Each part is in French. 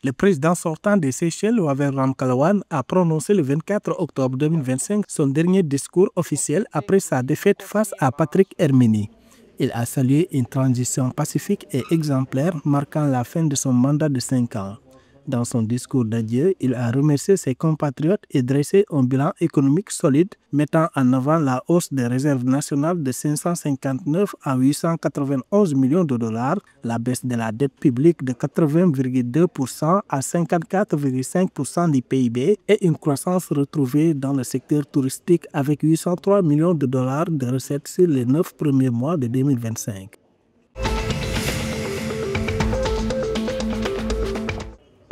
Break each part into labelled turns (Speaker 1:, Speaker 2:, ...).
Speaker 1: Le président sortant des Seychelles, Wavel Ramkalawan, a prononcé le 24 octobre 2025 son dernier discours officiel après sa défaite face à Patrick Herminy. Il a salué une transition pacifique et exemplaire marquant la fin de son mandat de 5 ans. Dans son discours d'adieu, il a remercié ses compatriotes et dressé un bilan économique solide, mettant en avant la hausse des réserves nationales de 559 à 891 millions de dollars, la baisse de la dette publique de 80,2% à 54,5% du PIB et une croissance retrouvée dans le secteur touristique avec 803 millions de dollars de recettes sur les 9 premiers mois de 2025.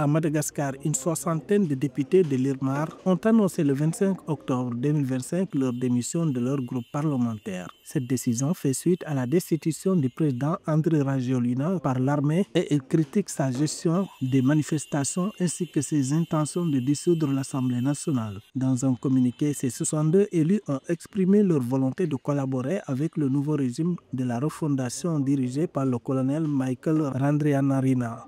Speaker 1: À Madagascar, une soixantaine de députés de l'IRMAR ont annoncé le 25 octobre 2025 leur démission de leur groupe parlementaire. Cette décision fait suite à la destitution du président Andry Rajoelina par l'armée et il critique sa gestion des manifestations ainsi que ses intentions de dissoudre l'Assemblée nationale. Dans un communiqué, ces 62 élus ont exprimé leur volonté de collaborer avec le nouveau régime de la refondation dirigé par le colonel Michael Randrianarina.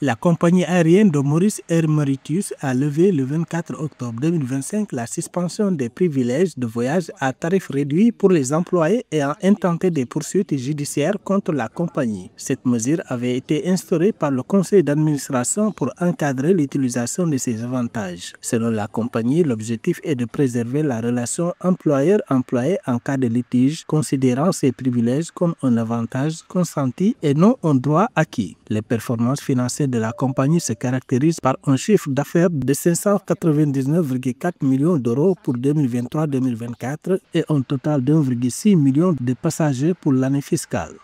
Speaker 1: La compagnie aérienne de Maurice Air Mauritius a levé le 24 octobre 2025 la suspension des privilèges de voyage à tarif réduit pour les employés ayant intenté des poursuites judiciaires contre la compagnie. Cette mesure avait été instaurée par le conseil d'administration pour encadrer l'utilisation de ces avantages. Selon la compagnie, l'objectif est de préserver la relation employeur-employé en cas de litige, considérant ces privilèges comme un avantage consenti et non un droit acquis. Les performances financières de la compagnie se caractérise par un chiffre d'affaires de 599,4 millions d'euros pour 2023-2024 et un total de 1,6 million de passagers pour l'année fiscale.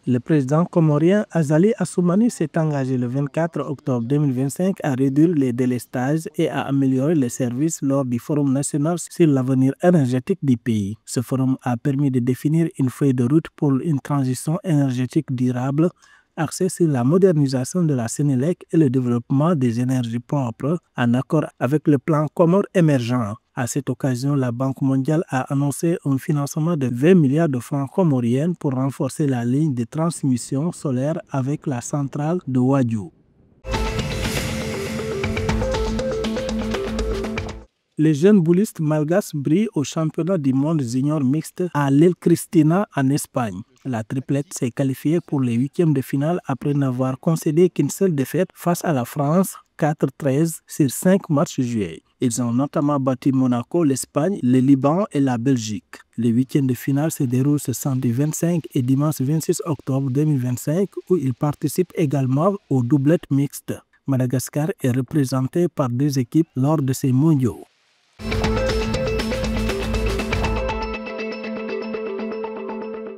Speaker 1: Le président comorien Azali Assoumani s'est engagé le 24 octobre 2025 à réduire les délestages et à améliorer les services lors du Forum national sur l'avenir énergétique du pays. Ce forum a permis de définir une feuille de route pour une transition énergétique durable axée sur la modernisation de la Sénélec et le développement des énergies propres en accord avec le plan Comore émergent. À cette occasion, la Banque mondiale a annoncé un financement de 20 milliards de francs comoriens pour renforcer la ligne de transmission solaire avec la centrale de Wadiou. Les jeunes boulistes malgaches brillent au championnat du monde junior mixte à l'île Cristina en Espagne. La triplette s'est qualifiée pour les huitièmes de finale après n'avoir concédé qu'une seule défaite face à la France, 4-13 sur 5 matchs joués. Ils ont notamment battu Monaco, l'Espagne, le Liban et la Belgique. Les huitièmes de finale se déroulent ce samedi 25 et dimanche 26 octobre 2025 où ils participent également aux doublettes mixtes. Madagascar est représenté par 2 équipes lors de ces mondiaux.